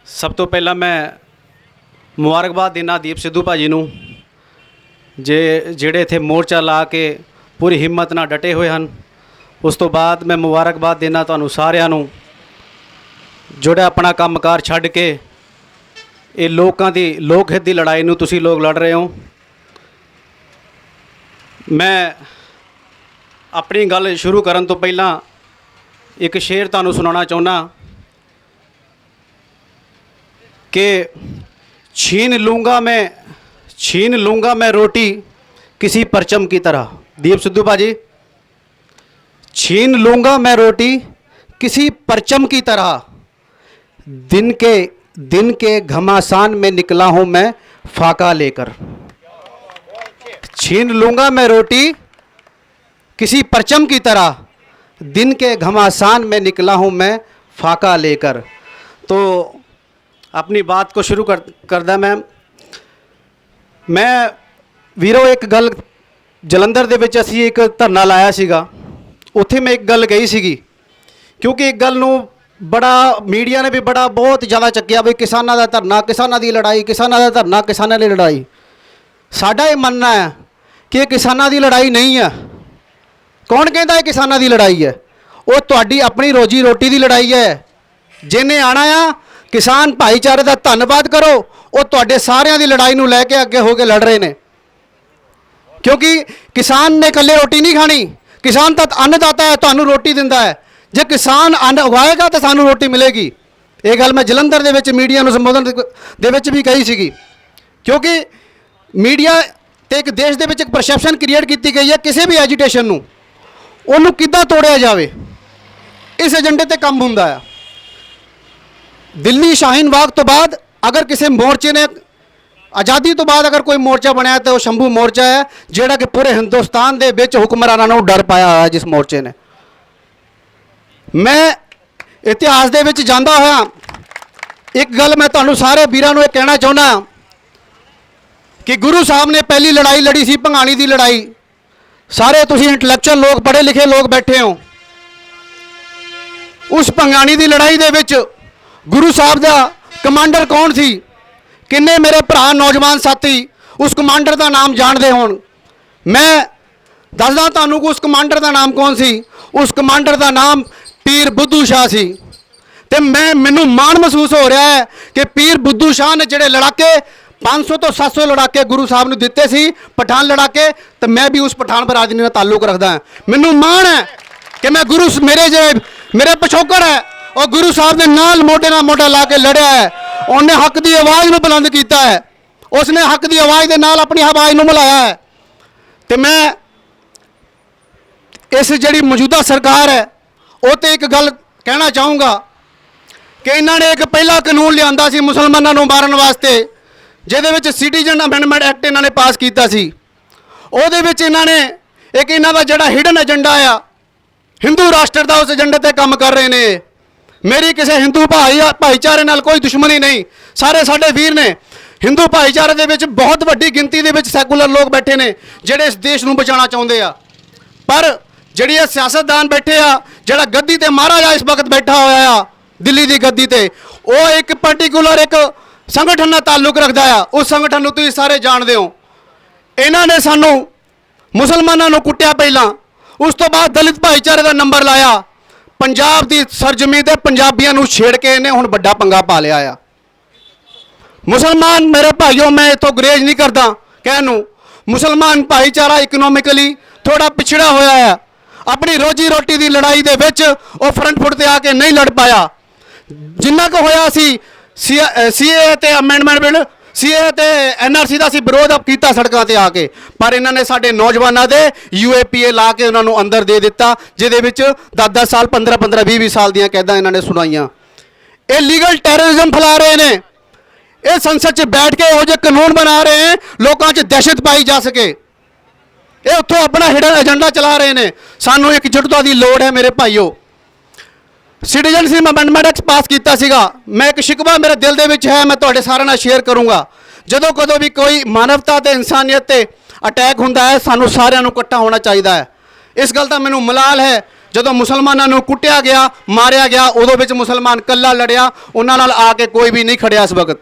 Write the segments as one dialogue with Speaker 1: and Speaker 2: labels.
Speaker 1: ਸਭ ਤੋਂ ਪਹਿਲਾਂ ਮੈਂ ਮੁਬਾਰਕਬਾਦ ਦੇਣਾ ਦੀਪ ਸਿੱਧੂ ਭਾਜੀ ਨੂੰ ਜਿਹੜੇ ਇੱਥੇ ਮੋਰਚਾ ਲਾ ਕੇ ਪੂਰੀ ਹਿੰਮਤ ਨਾਲ ਡਟੇ ਹੋਏ ਹਨ। ਉਸ ਤੋਂ ਬਾਅਦ ਮੈਂ ਮੁਬਾਰਕਬਾਦ ਦੇਣਾ ਤੁਹਾਨੂੰ ਸਾਰਿਆਂ ਨੂੰ ਜਿਹੜਾ ਆਪਣਾ ਕੰਮਕਾਰ ਛੱਡ ਕੇ ਇਹ ਲੋਕਾਂ ਦੀ ਲੋਕ ਹਿੱਤ ਦੀ ਲੜਾਈ ਨੂੰ ਤੁਸੀਂ ਲੋਕ ਲੜ ਰਹੇ ਹੋ। ਮੈਂ ਆਪਣੀ ਗੱਲ ਸ਼ੁਰੂ ਕਰਨ ਤੋਂ ਪਹਿਲਾਂ ਇੱਕ ਸ਼ੇਰ ਤੁਹਾਨੂੰ ਸੁਣਾਉਣਾ ਚਾਹੁੰਦਾ कि छीन लूँगा मैं रोटी किसी परचम की तरह। दीप सिद्धू भाजी, छीन लूँगा मैं रोटी किसी परचम की तरह, दिन के घमासान में निकला हूँ मैं फाका लेकर। छीन लूँगा मैं रोटी किसी परचम की तरह, दिन के घमासान में निकला हूँ मैं फाका लेकर। तो अपनी बात को शुरू करदा मैं वीरो एक गल जलंधर दे विच असीं एक धरना लाया सीगा। उत्थे मैं एक गल कही सीगी क्योंकि एक गल नूं बड़ा मीडिया ने भी बड़ा बहुत ज़्यादा चक्किया भी किसानां दा धरना, किसानां दी लड़ाई, किसानां दा धरना, किसानां दी लड़ाई। साडा ये मनना है कि ये किसानां दी लड़ाई नहीं है। कौन कहता है किसानां दी लड़ाई है? वो तुहाडी अपनी रोजी रोटी दी लड़ाई है। जिन्हें आना आ किसान भाईचारे का धन्यवाद करो, वो तुहाडे सारिਆਂ ਦੀ लड़ाई ਨੂੰ ਲੈ ਕੇ ਅੱਗੇ ਹੋ ਕੇ लड़ रहे हैं। क्योंकि किसान ने कल्ले रोटी नहीं खानी, किसान तो अन्नदाता है, तुहानू रोटी दिंदा है। जे किसान अन्न उगाएगा तो सानू रोटी मिलेगी। ये गल मैं जलंधर दे विच मीडिया ਨੂੰ संबोधन दे विच भी कही सीगी। क्योंकि मीडिया ते एक देश दे विच एक परसैप्शन क्रिएट की गई है किसी भी एजुटेशन ਨੂੰ ਉਹਨੂੰ ਕਿੱਦਾਂ ਤੋੜਿਆ ਜਾਵੇ, इस एजेंडे ते काम ਹੁੰਦਾ है। दिल्ली शाहीन बाग तो बाद अगर किसी मोर्चे ने आज़ादी तो बाद अगर कोई मोर्चा बनाया तो शंभू मोर्चा है जिहड़ा कि पूरे हिंदुस्तान के विच हुक्मरानां नूं डर पाया हुआ है। जिस मोर्चे ने मैं इतिहास दे विच जांदा होया एक गल मैं तुहानूं सारे वीरां नूं कहना चाहुंदा कि गुरु साहब ने पहली लड़ाई लड़ी सी भंगाणी की लड़ाई। सारे तुसीं इंटलैक्चुअल लोग, पढ़े लिखे लोग बैठे हो। उस भंगाणी की लड़ाई दे विच गुरु साहब का कमांडर कौन सी? किन्ने मेरे भरा नौजवान साथी उस कमांडर का नाम जानते हो? मैं दसदा तुहानूं कि उस कमांडर का नाम कौन सी? उस कमांडर का नाम पीर बुद्धू शाह सी। ते मैनूं माण महसूस हो रहा है कि पीर बुद्धू शाह ने जिहड़े लड़ाके 500 तो 700 लड़ाके गुरु साहब ने दिते सी, पठान लड़ाके, तो मैं भी उस पठान बरादरी नाल ताल्लुक रखदा हां। मैनूं माण है कि मैं गुरु मेरे पिछोकड़ है और गुरु साहब ने नाल मोढे नाल मोढा ला के लड़िया है। उन्हें हक की आवाज़ में बुलंद किया है, उसने हक की आवाज़ के नाल अपनी आवाज़ में मिलाया है। तो मैं इस जी मौजूदा सरकार है वो तो एक गल कहना चाहूँगा कि इन्होंने एक पहला कानून लिया सी मुसलमानों को मारन वास्ते, जिहदे सिटीजन अमेंडमेंट एक्ट इन्होंने पास किया सी। उहदे विच इन्होंने एक इन्हां दा जिहड़ा हिडन एजेंडा आ हिंदू राष्ट्र का, उस एजेंडे ते काम कर रहे हैं। मेरी किसी हिंदू भाईचारे नाल कोई दुश्मनी नहीं, सारे साडे वीर ने। हिंदू भाईचारे दे विच बहुत वड्डी गिनती दे विच सैकुलर लोग बैठे ने जिहड़े इस देश नूं बचाना चाहुंदे आ। पर जिहड़ी ये सियासतदान बैठे आ, जिहड़ा गद्दी ते महाराजा इस वक्त बैठा होया आ दिल्ली दी गद्दी ते, वो एक पर्टिकुलर एक संगठन नाल ताल्लुक रखदा आ। उस संगठन नूं तुसीं सारे जाणदे हो। इन्हां ने सानूं मुसलमानां नूं कुੱਟਿਆ पहलां, उस तो बाद दलित भाईचारे का नंबर लाया, पंजाब की सरजमी ते पंजाबियों नूं छेड़ के इन्हें हुण वड्डा पंगा पा लिया आ। मुसलमान मेरे भाईओ, मैं इतों गुरेज नहीं करता कहनूं, मुसलमान भाईचारा इकनोमिकली थोड़ा पिछड़ा होया है। अपनी रोजी रोटी की लड़ाई दे विच वो फ्रंट फुट ते आके नहीं लड़ पाया। जिन्ना को होया सी सीए ते अमेंडमेंट बिल, सीए ते एनआरसी का विरोध किया सड़कों पर आके, पर इन्होंने साडे नौजवानों के यूएपीए ला के उन्होंने अंदर दे दिता, जिहदे विच 10-10 साल 15-15 20-20 साल दियां कैदां इन्होंने सुनाइयां। ये लीगल टैररिज्म फैला रहे हैं। ये संसद च बैठ के इहो जिहे कानून बना रहे हैं लोगों च दहशत पाई जा सके। ये उत्थों अपना हिडन एजेंडा चला रहे हैं। सानू एकजुटता की लोड़ है मेरे भाईओ। सिटीजनशिप अमेंडमेंट एक्ट पास किया सीगा। मैं एक शिकवा मेरे दिल दे विच है, मैं तुहाडे सारिਆਂ नाल शेयर करूँगा। जदों कदों भी कोई मानवता ते इंसानियत ते अटैक हुंदा है, सानू सारिਆਂ नूं इकट्ठा होना चाहिए है। इस गल का मैनूं मलाल है ਜਦੋਂ ਮੁਸਲਮਾਨਾਂ ਨੂੰ ਕੁੱਟਿਆ ਗਿਆ, ਮਾਰਿਆ ਗਿਆ, ਉਦੋਂ ਵਿੱਚ ਮੁਸਲਮਾਨ ਕੱਲਾ ਲੜਿਆ, ਉਹਨਾਂ ਨਾਲ ਆ ਕੇ ਕੋਈ ਵੀ ਨਹੀਂ ਖੜਿਆ। ਇਸ ਵਕਤ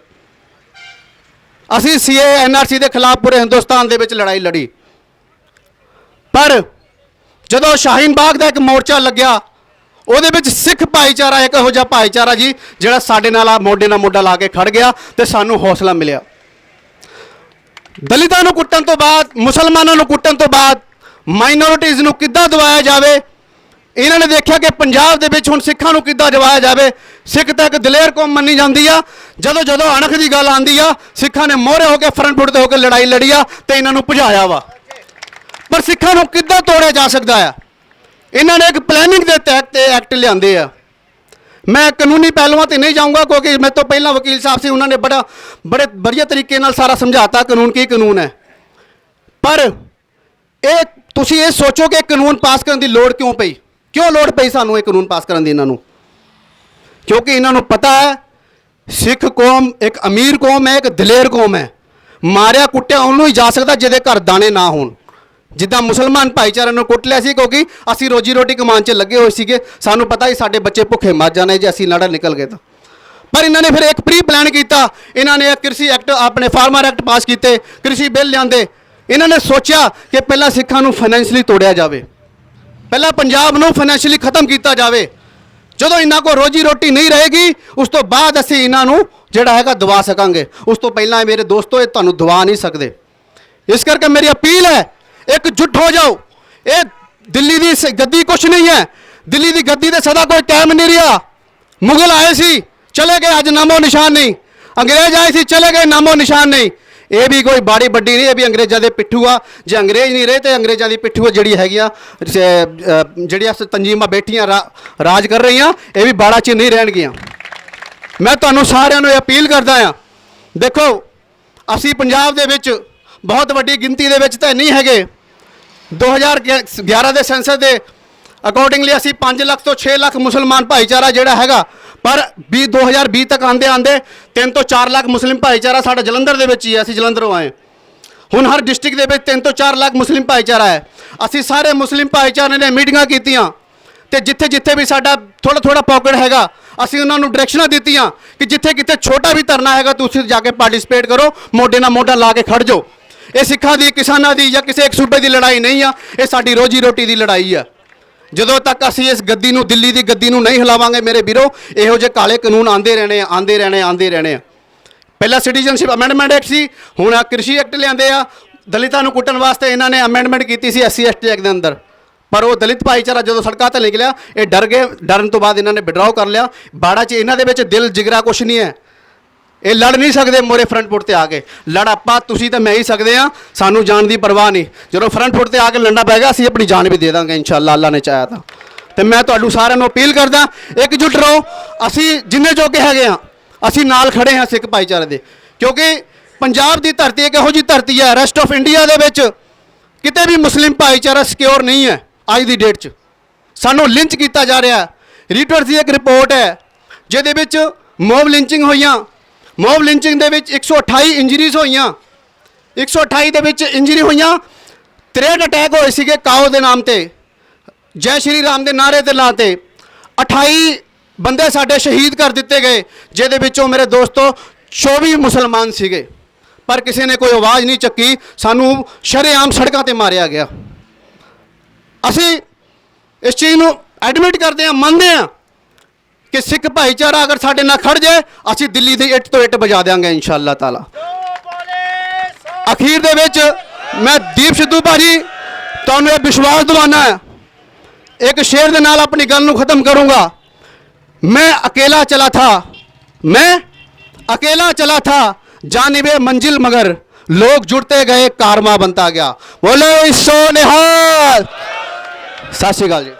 Speaker 1: ਅਸੀਂ ਸੀਏ ਐਨਆਰਸੀ ਦੇ ਖਿਲਾਫ ਪੂਰੇ ਹਿੰਦੁਸਤਾਨ ਦੇ ਵਿੱਚ ਲੜਾਈ ਲੜੀ, ਪਰ ਜਦੋਂ ਸ਼ਾਹੀਨ ਬਾਗ ਦਾ ਇੱਕ ਮੋਰਚਾ ਲੱਗਿਆ, ਉਹਦੇ ਵਿੱਚ ਸਿੱਖ ਭਾਈਚਾਰਾ ਇੱਕ ਇਹੋ ਜਿਹਾ ਭਾਈਚਾਰਾ ਜੀ ਜਿਹੜਾ ਸਾਡੇ ਨਾਲ ਮੋਢੇ ਨਾਲ ਮੋਢਾ ਲਾ ਕੇ ਖੜ ਗਿਆ ਤੇ ਸਾਨੂੰ ਹੌਸਲਾ ਮਿਲਿਆ। ਦਲਿਤਾਂ ਨੂੰ ਕੁੱਟਣ ਤੋਂ ਬਾਅਦ, ਮੁਸਲਮਾਨਾਂ ਨੂੰ ਕੁੱਟਣ ਤੋਂ ਬਾਅਦ ਮਾਈਨੋਰਿਟੀਜ਼ ਨੂੰ ਕਿੱਦਾਂ ਦਬਾਇਆ ਜਾਵੇ, ਇਹਨਾਂ ਨੇ ਦੇਖਿਆ ਕਿ ਪੰਜਾਬ ਦੇ ਵਿੱਚ ਹੁਣ ਸਿੱਖਾਂ ਨੂੰ ਕਿੱਦਾਂ ਦਬਾਇਆ ਜਾਵੇ। ਸਿੱਖ ਤਾਂ ਇੱਕ ਦਲੇਰ ਕੌਮ ਮੰਨੀ ਜਾਂਦੀ ਆ, ਜਦੋਂ ਜਦੋਂ ਅਣਖ ਦੀ ਗੱਲ ਆਉਂਦੀ ਆ ਸਿੱਖਾਂ ਨੇ ਮੋਹਰੇ ਹੋ ਕੇ ਫਰੰਟ ਫੁੱਟ ਤੇ ਹੋ ਕੇ ਲੜਾਈ ਲੜੀ ਆ ਤੇ ਇਹਨਾਂ ਨੂੰ ਭਜਾਇਆ ਵਾ। ਪਰ ਸਿੱਖਾਂ ਨੂੰ ਕਿੱਦਾਂ ਤੋੜਿਆ ਜਾ ਸਕਦਾ ਆ, ਇਹਨਾਂ ਨੇ ਇੱਕ ਪਲੈਨਿੰਗ ਦੇ ਤਹਿਤ ਤੇ ਐਕਟ ਲਿਆਂਦੇ ਆ। ਮੈਂ ਕਾਨੂੰਨੀ ਪਹਿਲੂਆਂ ਤੇ ਨਹੀਂ ਜਾਊਂਗਾ ਕਿਉਂਕਿ ਮੇਰੇ ਤੋਂ ਪਹਿਲਾਂ ਵਕੀਲ ਸਾਹਿਬ ਸੀ, ਉਹਨਾਂ ਨੇ ਬੜੇ ਵਧੀਆ ਤਰੀਕੇ ਨਾਲ ਸਾਰਾ ਸਮਝਾਤਾ ਕਾਨੂੰਨ ਕੀ ਕਾਨੂੰਨ ਹੈ। ਪਰ ਇਹ ਤੁਸੀਂ ਇਹ ਸੋਚੋ ਕਿ ਕਾਨੂੰਨ ਪਾਸ ਕਰਨ ਦੀ ਲੋੜ ਕਿਉਂ ਪਈ, ਕਿਉਂ ਲੋੜ ਪਈ ਸਾਨੂੰ ਇਹ ਕਾਨੂੰਨ ਪਾਸ ਕਰਨ ਦੀ ਇਹਨਾਂ ਨੂੰ? ਕਿਉਂਕਿ ਇਹਨਾਂ ਨੂੰ ਪਤਾ ਹੈ ਸਿੱਖ ਕੌਮ ਇੱਕ ਅਮੀਰ ਕੌਮ ਹੈ, ਇੱਕ ਦਲੇਰ ਕੌਮ ਹੈ। ਮਾਰਿਆ ਕੁੱਟਿਆ ਉਹਨੂੰ ਹੀ ਜਾ ਸਕਦਾ ਜਿਹਦੇ ਘਰ ਦਾਣੇ ਨਾ ਹੋਣ। ਜਿੱਦਾਂ ਮੁਸਲਮਾਨ ਭਾਈਚਾਰੇ ਨੂੰ ਕੁੱਟ ਲਿਆ ਸੀ ਕਿਉਂਕਿ ਅਸੀਂ ਰੋਜੀ ਰੋਟੀ ਕਮਾਉਣ 'ਚ ਲੱਗੇ ਹੋਏ ਸੀਗੇ, ਸਾਨੂੰ ਪਤਾ ਹੀ ਸਾਡੇ ਬੱਚੇ ਭੁੱਖੇ ਮਰ ਜਾਣੇ ਜੇ ਅਸੀਂ ਲੜਨ ਨਿਕਲ ਗਏ ਤਾਂ। ਪਰ ਇਹਨਾਂ ਨੇ ਫਿਰ ਇੱਕ ਪ੍ਰੀ ਪਲਾਨ ਕੀਤਾ, ਇਹਨਾਂ ਨੇ ਕ੍ਰਿਸ਼ੀ ਐਕਟ, ਆਪਣੇ ਫਾਰਮਰ ਐਕਟ ਪਾਸ ਕੀਤੇ, ਕ੍ਰਿਸ਼ੀ ਬਿੱਲ ਲਿਆਂਦੇ। ਇਹਨਾਂ ਨੇ ਸੋਚਿਆ ਕਿ ਪਹਿਲਾਂ ਸਿੱਖਾਂ ਨੂੰ ਫਾਈਨੈਂਸ਼ਲੀ ਤੋੜਿਆ ਜਾਵੇ, ਪਹਿਲਾਂ ਪੰਜਾਬ ਨੂੰ ਫਾਈਨੈਂਸ਼ਲੀ ਖਤਮ ਕੀਤਾ ਜਾਵੇ। ਜਦੋਂ ਇਹਨਾਂ ਕੋਲ ਰੋਜੀ ਰੋਟੀ ਨਹੀਂ ਰਹੇਗੀ ਉਸ ਤੋਂ ਬਾਅਦ ਅਸੀਂ ਇਹਨਾਂ ਨੂੰ ਜਿਹੜਾ ਹੈਗਾ ਦਬਾ ਸਕਾਂਗੇ। ਉਸ ਤੋਂ ਪਹਿਲਾਂ ਮੇਰੇ ਦੋਸਤੋ ਇਹ ਤੁਹਾਨੂੰ ਦਬਾ ਨਹੀਂ ਸਕਦੇ। ਇਸ ਕਰਕੇ ਮੇਰੀ ਅਪੀਲ ਹੈ एकजुट हो जाओ। ये दिल्ली की गद्दी कुछ नहीं है, दिल्ली की गद्दी से सदा कोई कायम नहीं रहा। मुगल आए सी चले गए, अज नामो निशान नहीं। अंग्रेज आए सी चले गए, नामो निशान नहीं। ये भी कोई बाड़ी बड्डी नहीं, ये भी अंग्रेजों के पिट्ठू आ। जे अंग्रेज नहीं रहे तो अंग्रेजों की पिट्ठू जी हैगियां जड़ियां तंजीमां बैठियां राज कर रही, ये भी बाड़ा च नहीं रहणगियां। मैं तुहानूं सारिआं नूं अपील करदा हां, देखो असीं पंजाब दे विच बहुत वड्डी गिनती दे विच तां नहीं हैगे। 2011 के सेंसस के अकॉर्डिंगली असी 5 लाख तो 6 लाख मुसलमान भाईचारा जोड़ा हैगा, पर 2020 तक आंदे आंदे 3 तो 4 लाख मुस्लिम भाईचारा साडा जलंधर दे विच ही है। असी जलंधरों आए, हुण हर डिस्ट्रिक्ट दे विच 3 तो 4 लाख मुस्लिम भाईचारा है। असी सारे मुस्लिम भाईचारे ने मीटिंगां कीतियां ते जिथे जिथे भी साडा थोड़ा थोड़ा पॉकेट हैगा असी उन्हां नूं डायरैक्शनां दित्तियां कि जिथे किते छोटा भी धरना हैगा तुसीं जाके पार्टिसिपेट करो, मोढे नाल मोढा ला के खड़ जाओ। ये सिखा दी, किसानों की या किसी एक सूबे की लड़ाई नहीं आ, ये साडी रोजी रोटी की लड़ाई है। ਜਦੋਂ तक असी इस गद्दी नूं, दिल्ली की गद्दी नूं नहीं हिलावांगे मेरे वीरो, इहो जे काले कानून आंदे रहने आंदे रहने आंदे रहने। पहला सिटीजनशिप अमेंडमेंट एक्ट सी, हुण कृषि एक्ट लिआंदे आ। दलितां नूं कुੱਟਣ वास्ते इन्हां ने अमेंडमेंट की सी SC ST एक्ट के अंदर, पर वो दलित भाईचारा जो सड़कों ते निकलिया ये डर गए। डरन तो बाद इन्हां ने विड्रॉ कर लिया। बाड़ा च इन्हां दे विच दिल जिगरा कुछ नहीं है, ये लड़ नहीं सकते मोरे फ्रंट फुट पर आके। लड़ आपा तुसीं तो मैं ही सकते हैं, सानू जान की परवाह नहीं। जो फ्रंट फुट पर आके लड़ना पैगा असीं अपनी जान भी दे देंगे इंशाअल्लाह, अल्लाह ने चाहा तो। मैं तुहानूं सारिआं नूं अपील करदा एकजुट रहो। असीं जिन्ने जोगे हैगे आ असीं नाल खड़े हाँ सिख भाईचारे दे, क्योंकि पंजाब की धरती एक इहो जी धरती है, रेस्ट ऑफ इंडिया दे विच किते भी मुस्लिम भाईचारा सिक्योर नहीं है। अज की डेट च सानूं लिंच किया जा रहा है। रीटर्स की एक रिपोर्ट है जिहदे विच मॉब लिंचिंग होईयां, मॉब लिंचिंग दे विच 128 इंजरीज होईयां, 128 दे विच इंजरी होईयां। 63 अटैक होए सीगे काओ दे नाम ते, जय श्री राम दे नारे ते लाते। 28 बंदे साडे शहीद कर दिते गए, जिहदे विचों मेरे दोस्तों 24 मुसलमान सीगे, पर किसी ने कोई आवाज़ नहीं चुकी। सानू शरेआम सड़कों ते मारिया गया। असी इस चीज़ नूं एडमिट करते हैं, मानते हैं कि सिख भाईचारा अगर साडे नाल खड़ जाए असी दिल्ली दी इट तो इट बजा देंगे इंशाअल्लाह ताला। अखीर दे विच मैं दीप सिद्धू भाजी तुहानूं विश्वास दिवाना है, एक शेर दे नाल अपनी गल नूं खत्म करूँगा। मैं अकेला चला था, मैं अकेला चला था जानिबे मंजिल, मगर लोग जुड़ते गए कारवां बनता गया। बोलो सो निहाल। सत श्री अकाल जी।